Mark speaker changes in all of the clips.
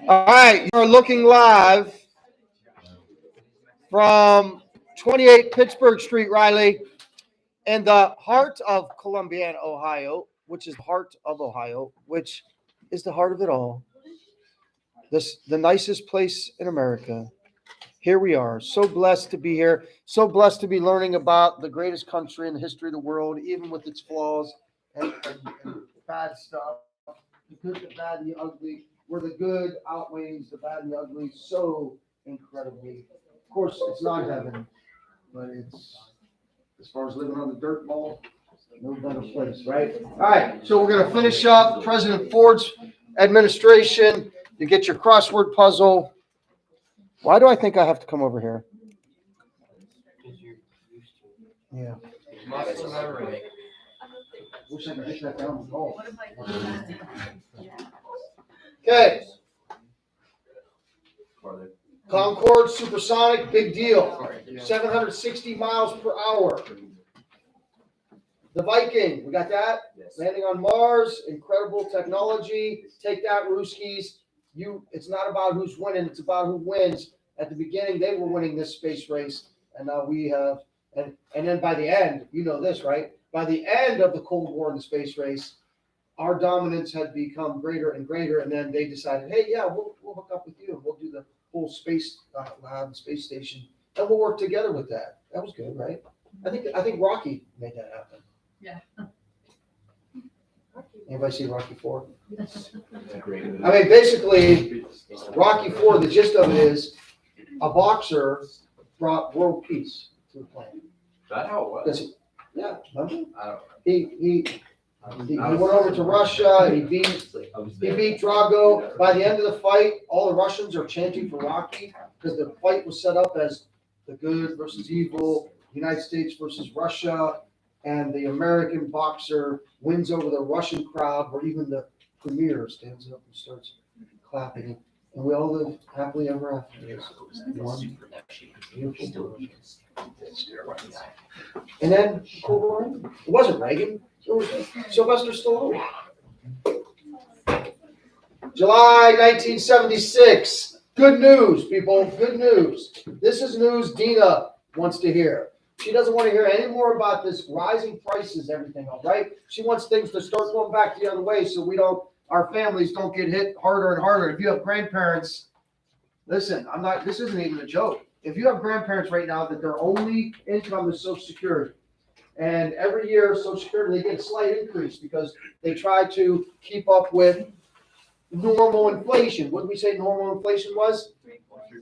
Speaker 1: All right, you're looking live from 28 Pittsburgh Street, Riley, in the heart of Columbiana, Ohio, which is the heart of Ohio, which is the heart of it all. The nicest place in America. Here we are. So blessed to be here. So blessed to be learning about the greatest country in the history of the world, even with its flaws and bad stuff. The good, the bad, and the ugly. Where the good outweighs the bad and the ugly so incredibly. Of course, it's not heaven, but it's, as far as living on the dirt ball, no better place, right? All right, so we're going to finish up President Ford's administration. You get your crossword puzzle. Why do I think I have to come over here? Yeah. Wish I could get that down. Okay. Concorde supersonic, big deal. 760 miles per hour. The Viking, we got that?
Speaker 2: Yes.
Speaker 1: Landing on Mars, incredible technology. Take that, Ruskies. It's not about who's winning, it's about who wins. At the beginning, they were winning this space race, and now we have, and then by the end, you know this, right? By the end of the Cold War and the space race, our dominance had become greater and greater, and then they decided, hey, yeah, we'll hook up with you, and we'll do the whole space lab and space station, and we'll work together with that. That was good, right? I think Rocky made that happen.
Speaker 3: Yeah.
Speaker 1: Anybody see Rocky IV?
Speaker 2: Great.
Speaker 1: I mean, basically, Rocky IV, the gist of it is a boxer brought world peace to the planet.
Speaker 2: Is that how it was?
Speaker 1: Because, yeah, remember?
Speaker 2: I don't
Speaker 1: He went over to Russia. He beat Drago. By the end of the fight, all the Russians are chanting for Rocky because the fight was set up as the good versus evil, United States versus Russia, and the American boxer wins over the Russian crowd, where even the premier stands up and starts clapping. And we all live happily ever after. One beautiful world. And then Cold War ended. It wasn't Reagan. It was Sylvester Stallone. July 1976. Good news, people. Good news. This is news Dina wants to hear. She doesn't want to hear any more about this rising prices, everything else, right? She wants things to start going back the other way so our families don't get hit harder and harder. If you have grandparents, listen, this isn't even a joke. If you have grandparents right now that their only income is Social Security, and every year Social Security, they get a slight increase because they try to keep up with normal inflation. What did we say normal inflation was?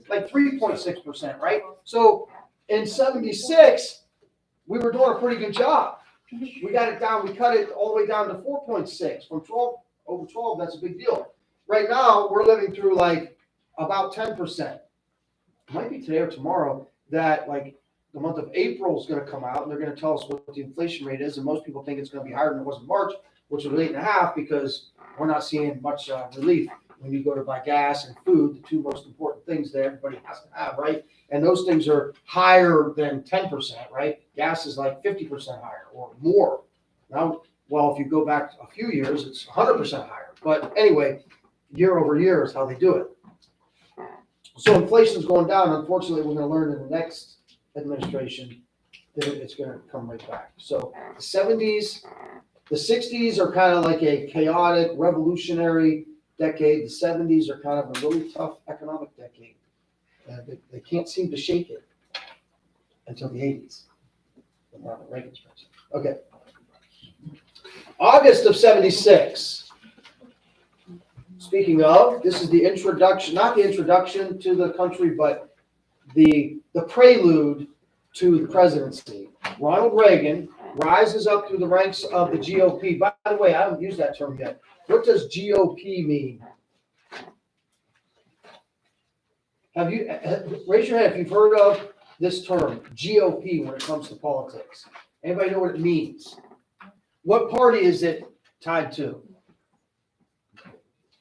Speaker 1: Like 3.6%, right? So in 76, we were doing a pretty good job. We got it down, we cut it all the way down to 4.6. From 12, over 12, that's a big deal. Right now, we're living through like about 10%. It might be today or tomorrow that like the month of April is going to come out and they're going to tell us what the inflation rate is. And most people think it's going to be higher than it was in March, which was 8.5, because we're not seeing much relief when you go to buy gas and food, the two most important things that everybody has to have, right? And those things are higher than 10%, right? Gas is like 50% higher or more. Now, well, if you go back a few years, it's 100% higher. But anyway, year over year is how they do it. So inflation's going down. Unfortunately, we're going to learn in the next administration that it's going to come right back. So the 70s, the 60s are kind of like a chaotic, revolutionary decade. The 70s are kind of a really tough economic decade. They can't seem to shake it until the 80s. When Ronald Reagan's president. Okay. August of 76. Speaking of, this is the introduction, not the introduction to the country, but the prelude to the presidency. Ronald Reagan rises up through the ranks of the GOP. By the way, I haven't used that term yet. What does GOP mean? Have you raise your hand if you've heard of this term, GOP, when it comes to politics? Anybody know what it means? What party is it tied to?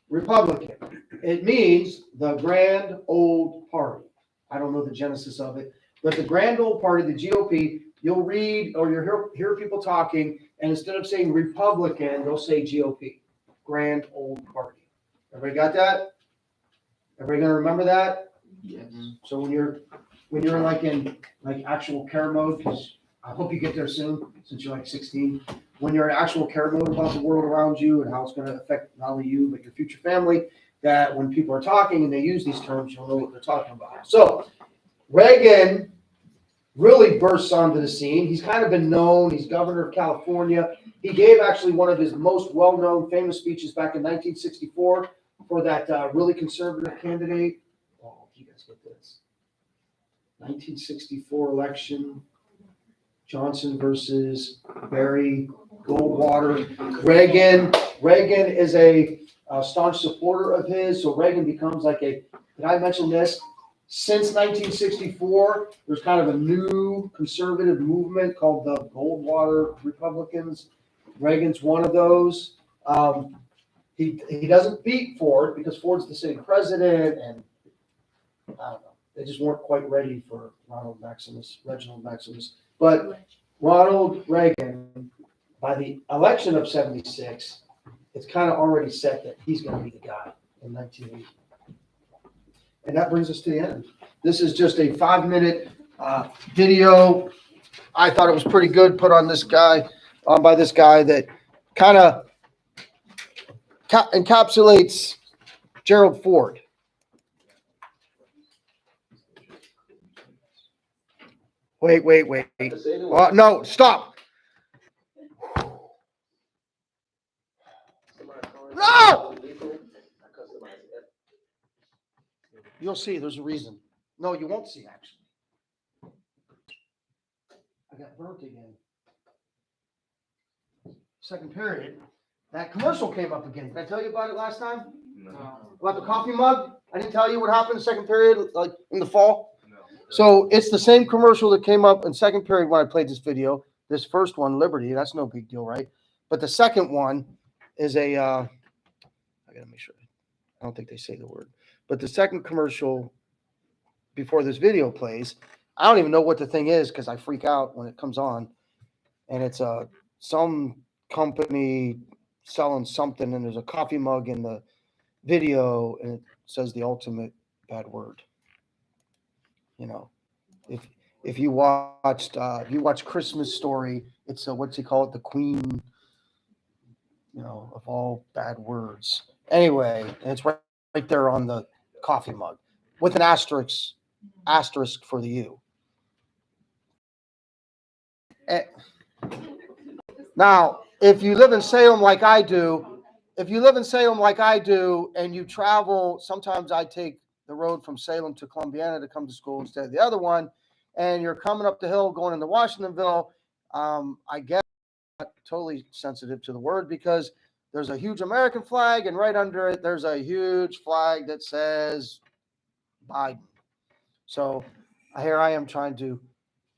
Speaker 1: Republican. It means the grand old party. I don't know the genesis of it, but the grand old party, the GOP, you'll read or you'll hear people talking, and instead of saying Republican, they'll say GOP, grand old party. Everybody got that? Everybody gonna remember that?
Speaker 2: Yes.
Speaker 1: So when you're like in like actual care mode, because I hope you get there soon, since you're like 16. When you're in actual care mode about the world around you and how it's gonna affect not only you, but your future family, that when people are talking and they use these terms, you'll know what they're talking about. So Reagan really bursts onto the scene. He's kind of been known. He's governor of California. He gave actually one of his most well-known famous speeches back in 1964 for that really conservative candidate. Oh, you guys get this. 1964 election, Johnson versus Barry Goldwater. Reagan is a staunch supporter of his, so Reagan becomes like a, did I mention this? Since 1964, there's kind of a new conservative movement called the Goldwater Republicans. Reagan's one of those. He doesn't beat Ford because Ford's the sitting president, and I don't know. They just weren't quite ready for Reginald Maximus. But Ronald Reagan, by the election of 76, it's kind of already set that he's going to be the guy in 1980. And that brings us to the end. This is just a 5-minute video. I thought it was pretty good put on by this guy that kind of encapsulates Gerald Ford. Wait. No, stop. No! You'll see, there's a reason. No, you won't see, actually. I got burnt again. Second period. That commercial came up again. Did I tell you about it last time?
Speaker 2: No.
Speaker 1: About the coffee mug? I didn't tell you what happened in second period, like in the fall?
Speaker 2: No.
Speaker 1: So it's the same commercial that came up in second period when I played this video. This first one, Liberty, that's no big deal, right? But the second one is I gotta make sure. I don't think they say the word. But the second commercial before this video plays, I don't even know what the thing is because I freak out when it comes on. And it's some company selling something, and there's a coffee mug in the video, and it says the ultimate bad word. You know, if you watched Christmas Story, it's what's he call it, the queen, of all bad words. Anyway, and it's right there on the coffee mug with an asterisk for the U. Now, if you live in Salem like I do, and you travel, sometimes I take the road from Salem to Columbiana to come to school instead of the other one, and you're coming up the hill going into Washingtonville, I get totally sensitive to the word because there's a huge American flag, and right under it, there's a huge flag that says Biden. So here I am trying to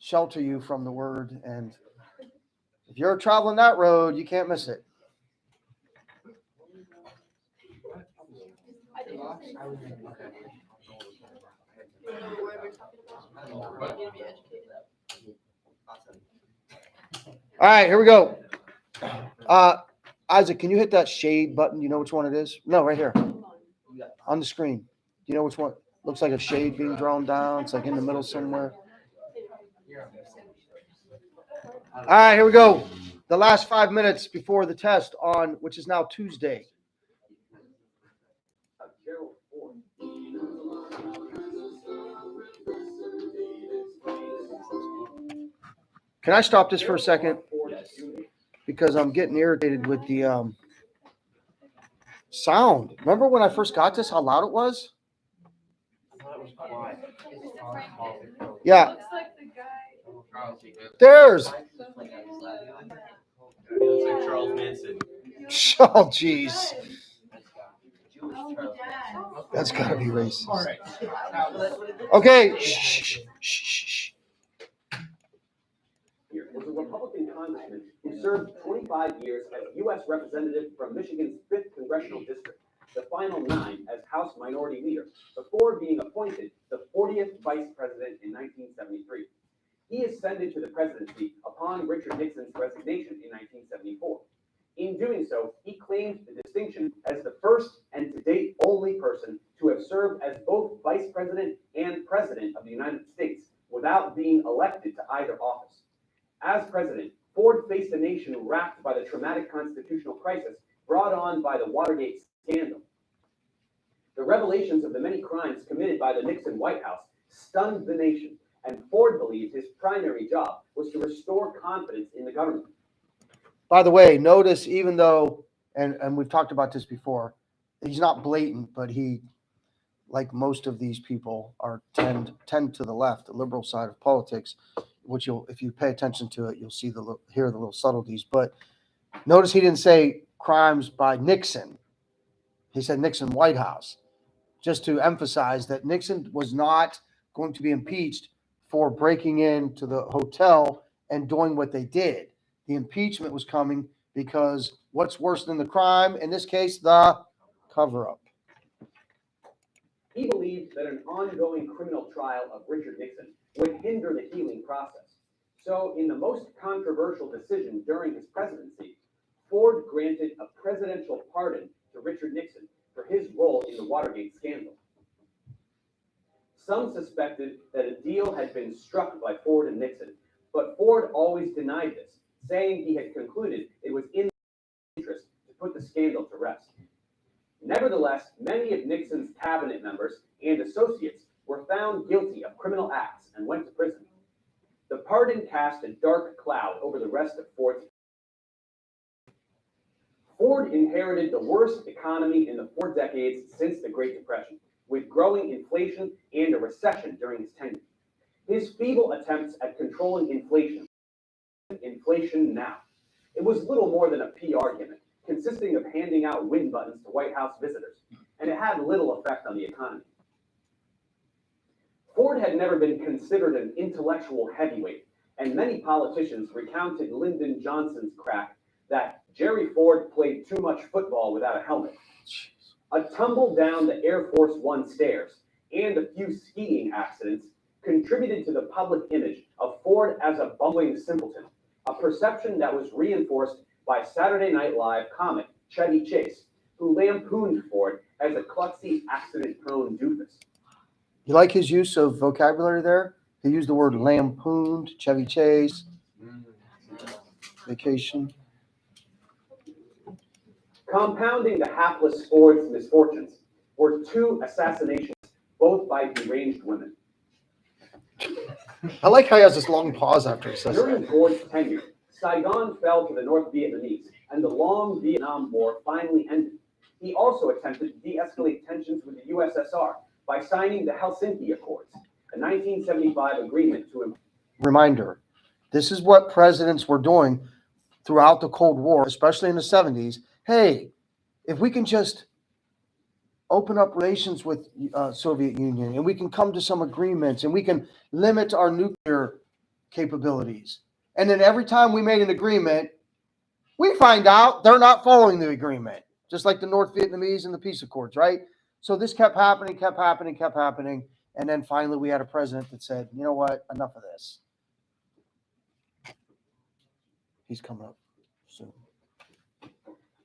Speaker 1: shelter you from the word, and if you're traveling that road, you can't miss it. All right, here we go. Isaac, can you hit that shade button? Do you know which one it is? No, right here on the screen. Do you know which one? Looks like a shade being drawn down. It's like in the middle somewhere. All right, here we go. The last 5 minutes before the test on, which is now Tuesday. Can I stop this for a second?
Speaker 2: Yes.
Speaker 1: Because I'm getting irritated with the sound. Remember when I first got this, how loud it was? Yeah. There's.
Speaker 2: Charles Manson.
Speaker 1: Oh, jeez. That's got to be racist. Okay. Shh.
Speaker 3: Was a Republican congressman who served 25 years as U.S. representative from Michigan's 5th congressional district, the final 9 as House Minority Leader, before being appointed the 40th Vice President in 1973. He ascended to the presidency upon Richard Nixon's resignation in 1974. In doing so, he claimed the distinction as the first and to date only person to have served as both Vice President and President of the United States without being elected to either office. As president, Ford faced a nation racked by the traumatic constitutional crisis brought on by the Watergate scandal. The revelations of the many crimes committed by the Nixon White House stunned the nation, and Ford believed his primary job was to restore confidence in the government.
Speaker 1: By the way, notice even though, and we've talked about this before, he's not blatant, but he, like most of these people, tend to the left, the liberal side of politics, which if you pay attention to it, you'll hear the little subtleties. But notice he didn't say crimes by Nixon. He said Nixon White House, just to emphasize that Nixon was not going to be impeached for breaking into the hotel and doing what they did. The impeachment was coming because what's worse than the crime? In this case, the cover-up.
Speaker 3: He believed that an ongoing criminal trial of Richard Nixon would hinder the healing process. So, in the most controversial decision during his presidency, Ford granted a presidential pardon to Richard Nixon for his role in the Watergate scandal. Some suspected that a deal had been struck by Ford and Nixon, but Ford always denied this, saying he had concluded it was in his interest to put the scandal to rest. Nevertheless, many of Nixon's cabinet members and associates were found guilty of criminal acts and went to prison. The pardon cast a dark cloud over the rest of Ford's. Ford inherited the worst economy in the 4 decades since the Great Depression, with growing inflation and a recession during his tenure. His feeble attempts at controlling inflation now. It was little more than a PR gimmick, consisting of handing out win buttons to White House visitors, and it had little effect on the economy. Ford had never been considered an intellectual heavyweight, and many politicians recounted Lyndon Johnson's crack that Jerry Ford played too much football without a helmet. A tumble down the Air Force One stairs and a few skiing accidents contributed to the public image of Ford as a bumbling simpleton, a perception that was reinforced by Saturday Night Live comic Chevy Chase, who lampooned Ford as a klutzy, accident-prone doofus.
Speaker 1: You like his use of vocabulary there? He used the word lampooned, Chevy Chase, vacation.
Speaker 3: Compounding the hapless Ford's misfortunes were 2 assassinations, both by deranged women.
Speaker 1: I like how he has this long pause after he says
Speaker 3: During
Speaker 1: that.
Speaker 3: Ford's tenure, Saigon fell to the North Vietnamese, and the long Vietnam War finally ended. He also attempted to de-escalate tensions with the USSR by signing the Helsinki Accords, a 1975 agreement to.
Speaker 1: Reminder, this is what presidents were doing throughout the Cold War, especially in the 70s. Hey, if we can just open up relations with Soviet Union and we can come to some agreements and we can limit our nuclear capabilities. And then every time we made an agreement, we find out they're not following the agreement, just like the North Vietnamese and the peace accords, right? So this kept happening. And then finally we had a president that said, you know what, enough of this. He's coming up soon.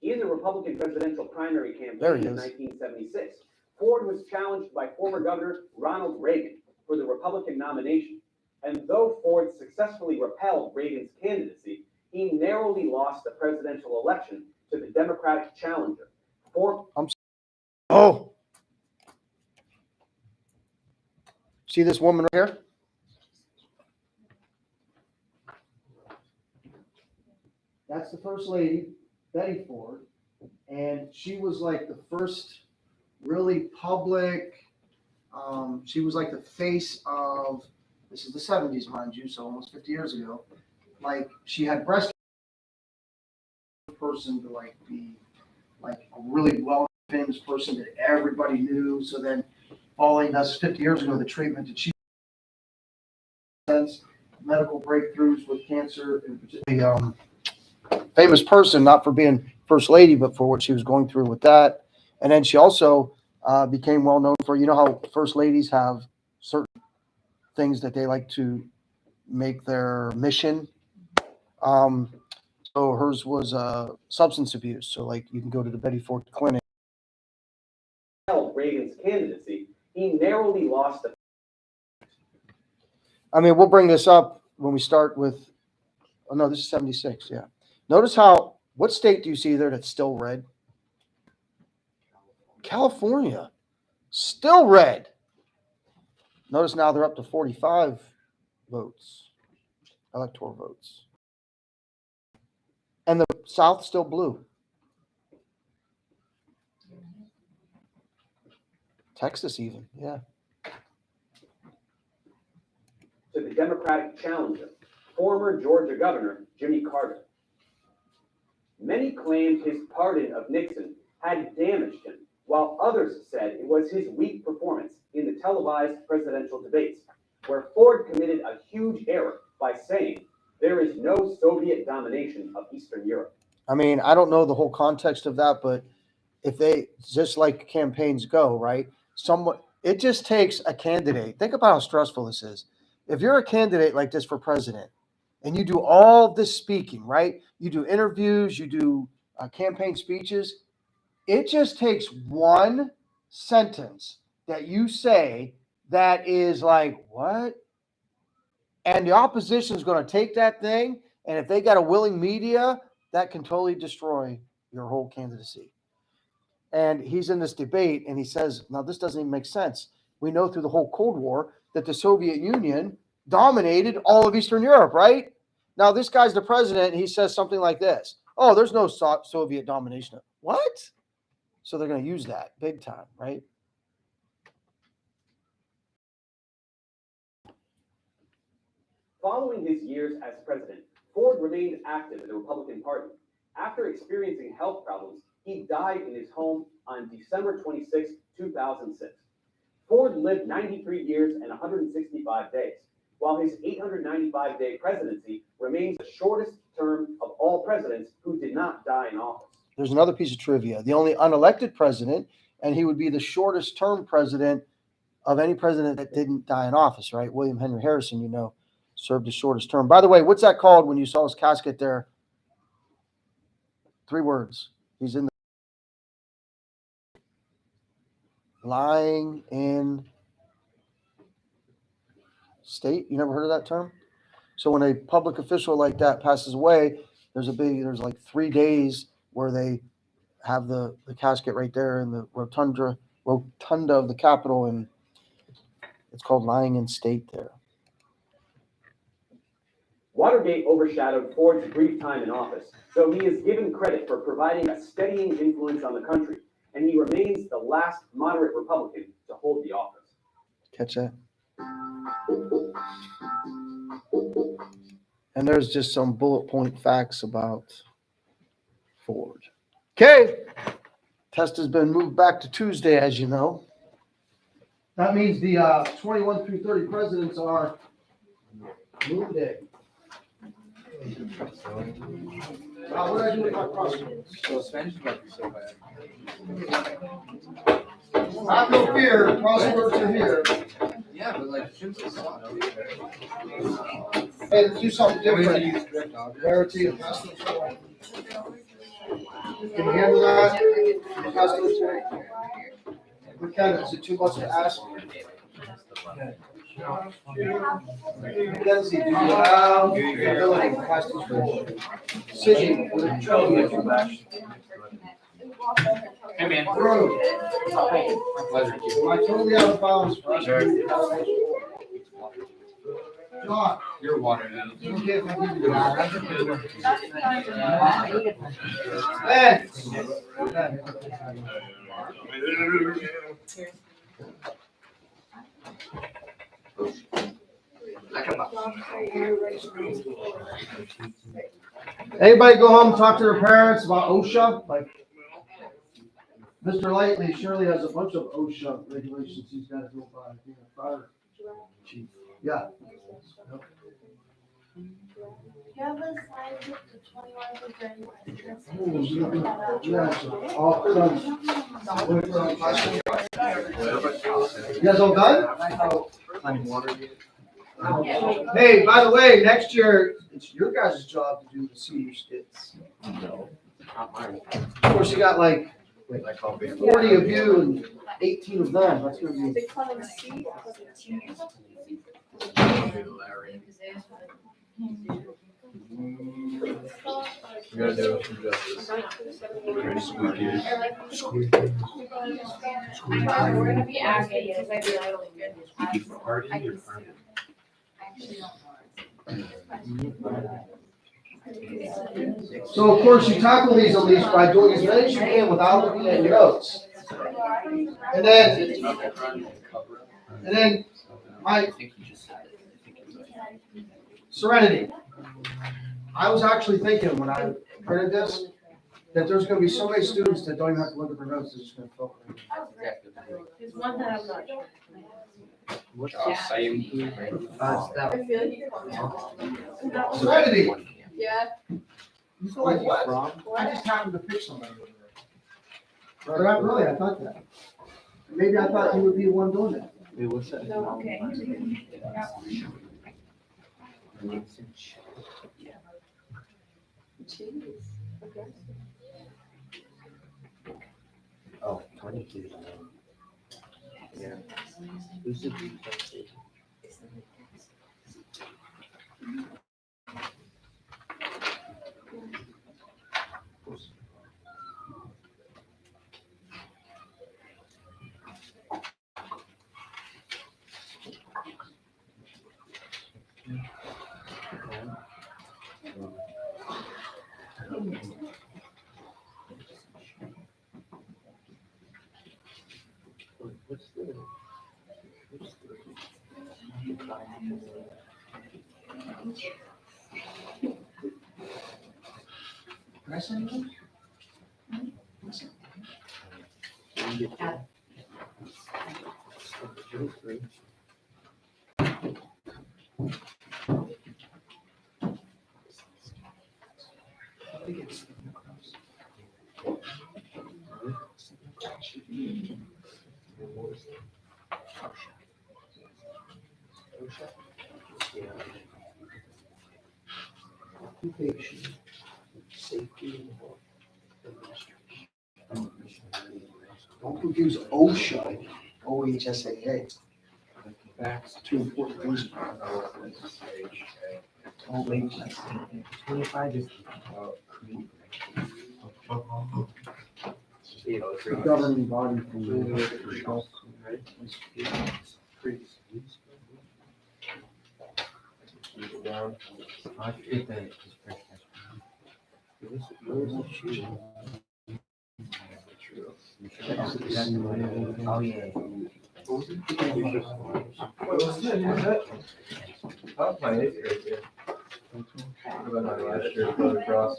Speaker 3: In the Republican presidential primary
Speaker 1: There he
Speaker 3: campaign in
Speaker 1: is.
Speaker 3: 1976, Ford was challenged by former Governor Ronald Reagan for the Republican nomination. And though Ford successfully repelled Reagan's candidacy, he narrowly lost the presidential election to the Democratic challenger.
Speaker 1: Oh. See this woman right here? That's the first lady, Betty Ford. And she was like the first really public, she was like the face of, this is the 70s, mind you, so almost 50 years ago. Like she had breast person to like be like a really well famous person that everybody knew. So then following that's 50 years ago, the treatment that she sense medical breakthroughs with cancer, and particularly famous person, not for being first lady, but for what she was going through with that. And then she also became well known for, you know how first ladies have certain things that they like to make their mission. So hers was substance abuse. So like you can go to the Betty Ford Clinic.
Speaker 3: Reagan's candidacy, he narrowly lost the
Speaker 1: I mean, we'll bring this up when we start with, oh no, this is 76, yeah. Notice how, what state do you see there that's still red? California, still red. Notice now they're up to 45 votes, electoral votes. And the South still blue. Texas even, yeah.
Speaker 3: to the Democratic challenger, former Georgia Governor Jimmy Carter. Many claimed his pardon of Nixon had damaged him, while others said it was his weak performance in the televised presidential debates, where Ford committed a huge error by saying there is no Soviet domination of Eastern Europe.
Speaker 1: I mean, I don't know the whole context of that, but if they, just like campaigns go, right? It just takes a candidate. Think about how stressful this is. If you're a candidate like this for president and you do all this speaking, right? You do interviews, you do campaign speeches. It just takes one sentence that you say that is like, what? And the opposition is going to take that thing. And if they got a willing media, that can totally destroy your whole candidacy. And he's in this debate and he says, now this doesn't even make sense. We know through the whole Cold War that the Soviet Union dominated all of Eastern Europe, right? Now this guy's the president and he says something like this. Oh, there's no Soviet domination. What? So they're going to use that big time, right?
Speaker 3: Following his years as president, Ford remained active in the Republican Party. After experiencing health problems, he died in his home on December 26, 2006. Ford lived 93 years and 165 days, while his 895-day presidency remains the shortest term of all presidents who did not die in office.
Speaker 1: There's another piece of trivia. The only unelected president, and he would be the shortest term president of any president that didn't die in office, right? William Henry Harrison, you know, served the shortest term. By the way, what's that called when you saw his casket there? 3 words. He's in the lying in state. You never heard of that term? So when a public official like that passes away, there's like 3 days where they have the casket right there in the rotunda of the Capitol, and it's called lying in state there.
Speaker 3: Watergate overshadowed Ford's brief time in office, though he is given credit for providing a steadying influence on the country, and he remains the last moderate Republican to hold the office.
Speaker 1: Catch that? And there's just some bullet point facts about Ford. Okay. Test has been moved back to Tuesday, as you know. That means the 21 through 30 presidents are moved in. What did I do with my crosswords?
Speaker 4: So Spanish might be so bad.
Speaker 1: Have no fear, crosswords are here.
Speaker 4: Yeah, but like shouldn't it suck?
Speaker 1: Hey, let's do something
Speaker 4: We need to
Speaker 1: different.
Speaker 4: use direct objects.
Speaker 1: Verity and pass those around. Can you handle that? Pass those around. We can, is it too much to ask? Lindsay, do you have the ability to pass these forward? Sitting with a trophy.
Speaker 4: Hey man.
Speaker 1: Bro,
Speaker 4: My pleasure.
Speaker 1: am I totally out of bounds? For us to do this? John,
Speaker 4: Your water now.
Speaker 1: you okay if I give you this? Ben. Anybody go home and talk to their parents about OSHA? Like, Mr. Lightly surely has a bunch of OSHA regulations he's got to go by, being a fire chief. Yeah.
Speaker 5: You have a slide with the 21 to 30
Speaker 1: Ooh, yeah, so all done. You guys all done?
Speaker 4: Clean water.
Speaker 1: Hey, by the way, next year, it's your guys' job to do the senior skits.
Speaker 2: No, not mine.
Speaker 1: Of course, you got like
Speaker 2: Like I'll be.
Speaker 1: 40 of you and 18 of them, that's gonna be.
Speaker 6: They call them C.
Speaker 2: Larry.
Speaker 4: We gotta do it for justice.
Speaker 2: Very squeaky.
Speaker 6: We're gonna be asking, because I feel like
Speaker 2: Squeaky for party
Speaker 6: I
Speaker 2: or
Speaker 6: can
Speaker 2: party?
Speaker 6: actually don't.
Speaker 1: So of course, you tackle these at least by doing as many as you can without looking at your notes. And then my Serenity. I was actually thinking when I printed this, that there's gonna be so many students that don't even have to look at their notes, they're just gonna fill it in.
Speaker 6: There's one that I'm not sure.
Speaker 2: Same.
Speaker 6: I feel like you called me.
Speaker 1: Serenity,
Speaker 6: Yeah.
Speaker 1: you feel like what? I just happened to pick somebody over there. But not really, I thought that. Maybe I thought you would be the one doing that.
Speaker 2: Wait, what's that?
Speaker 6: No, okay.
Speaker 2: Oh, 22. Yeah. Who's the defense? What's the?
Speaker 1: Can I send you?
Speaker 2: Occupation, safety.
Speaker 1: Don't confuse OSHA, OHSAA.
Speaker 2: Facts.
Speaker 1: Two important things.
Speaker 2: OHSAA. 25 is.
Speaker 1: The governing body for
Speaker 2: Down. I forget that. Oh, yeah.
Speaker 4: I was playing eighth grade here. What about my last year, float across?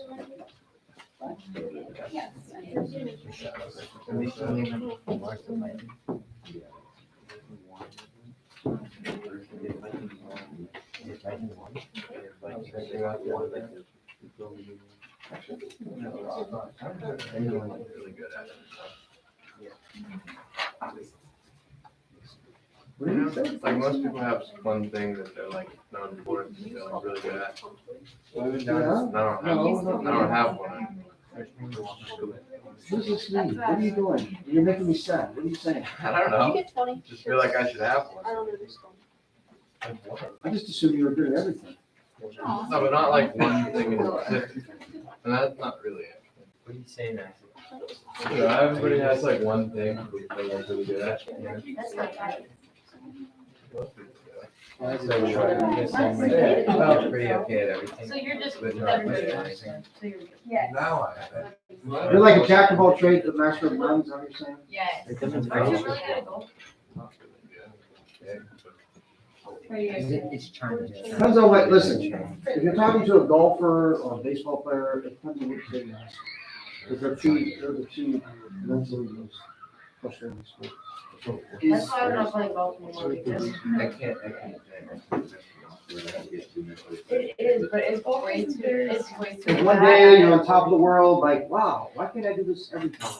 Speaker 2: Really good at it.
Speaker 1: What did you say?
Speaker 4: Like most people have one thing that they're like known for, and they're like really good at.
Speaker 1: Yeah.
Speaker 4: I don't have one.
Speaker 1: Who's this me? What are you doing? You're making me sad. What are you saying?
Speaker 4: I don't
Speaker 6: You
Speaker 4: know.
Speaker 6: get 20.
Speaker 4: Just feel like I should have one.
Speaker 6: I don't understand.
Speaker 1: I just assumed you were good at everything.
Speaker 4: No, but not like one thing in specific. And that's not really it.
Speaker 2: What are you saying, Max?
Speaker 4: You know, everybody has like one thing that they're really good at.
Speaker 6: That's not right.
Speaker 2: Well, pretty okay at everything.
Speaker 6: So you're just.
Speaker 2: But not much at anything.
Speaker 6: Yeah.
Speaker 4: Now I have it.
Speaker 1: You're like a jack of all trades, but master of none, is that what you're saying?
Speaker 6: Yeah.
Speaker 2: It doesn't
Speaker 6: Are you
Speaker 2: matter.
Speaker 6: really good at golf?
Speaker 4: Not really good.
Speaker 6: Are you guys good?
Speaker 2: It's China.
Speaker 1: Depends on what, listen, if you're talking to a golfer or a baseball player, it depends on what you're saying. Because they're the two mentally most frustrating sports.
Speaker 6: That's why I'm not playing golf anymore, because
Speaker 2: I can't.
Speaker 6: it is, but it's way too, it's way too.
Speaker 1: If one day you're on top of the world, like, wow, why can't I do this every time?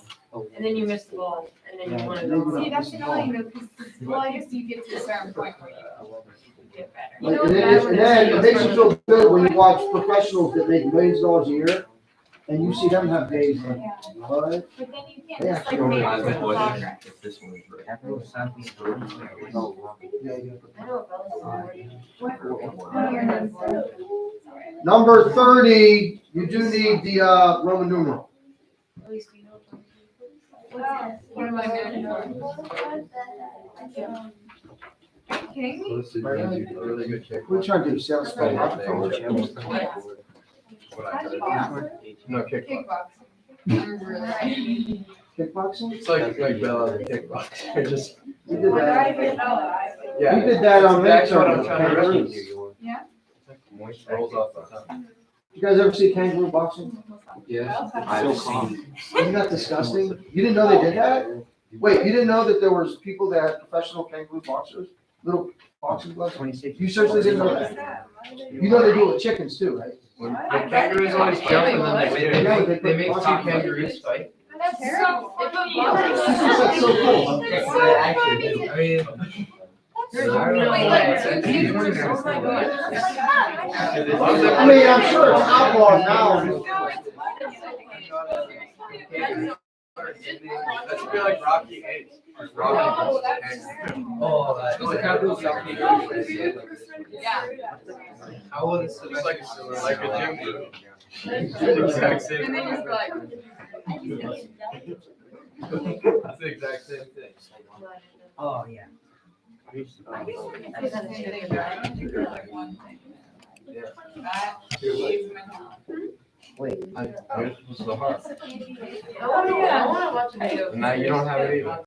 Speaker 6: And then you miss the ball, and then you wanna
Speaker 1: Maybe
Speaker 6: go.
Speaker 1: not.
Speaker 7: See, that's annoying though, because, well, I guess you get to a certain point where
Speaker 6: get better.
Speaker 1: Like, and then it makes you feel good when you watch professionals that make millions of dollars a year, and you see them have days like, what?
Speaker 5: But then you
Speaker 1: They
Speaker 5: can't just
Speaker 1: actually
Speaker 5: like
Speaker 1: only
Speaker 5: make
Speaker 2: I
Speaker 5: it
Speaker 2: was
Speaker 5: to
Speaker 2: wondering
Speaker 5: progress.
Speaker 2: if this one was right.
Speaker 6: Capital Southeast Road.
Speaker 1: Yeah, yeah.
Speaker 6: I know
Speaker 1: Number 30, you do need the Roman numeral.
Speaker 6: At least we know.
Speaker 5: What am I
Speaker 6: Kidding me?
Speaker 4: This is a really good check.
Speaker 1: What are you trying to do, sell spell
Speaker 4: What I
Speaker 5: How do you
Speaker 4: got. No, kickbox.
Speaker 6: Kickboxing.
Speaker 1: kickboxing?
Speaker 4: It's like Bella, the kickboxer, just,
Speaker 1: We did that.
Speaker 4: yeah.
Speaker 1: We did that on
Speaker 4: That's what
Speaker 1: Victor.
Speaker 4: I'm trying to
Speaker 1: Kangaroos.
Speaker 2: Moist
Speaker 4: Rolls off the tongue.
Speaker 1: You guys ever see kangaroo boxing?
Speaker 4: Yes.
Speaker 2: I've seen.
Speaker 1: Isn't that disgusting? You didn't know they did that? Wait, you didn't know that there was people that had professional kangaroo boxers? Little boxing gloves?
Speaker 2: 26.
Speaker 1: You seriously didn't know that? You know they do it with chickens too, right?
Speaker 4: When the kangaroos always jump and then they make two kangaroos fight.
Speaker 6: That's terrible.
Speaker 1: That's so cool.
Speaker 2: I actually do. I mean.
Speaker 1: I mean, I'm sure it's outlawed now.
Speaker 4: That should be like Rocky 8. Rocky versus kangaroo.
Speaker 2: Oh, that.
Speaker 4: Those kangaroos are
Speaker 6: Yeah.
Speaker 2: How old is
Speaker 4: It's like a gym group. Exact same.
Speaker 6: And then just like.
Speaker 4: It's the exact same thing.
Speaker 2: Oh, yeah. Wait.
Speaker 4: Yours was the heart.
Speaker 6: Oh, yeah, I wanna watch a video.
Speaker 4: And now you don't have it either.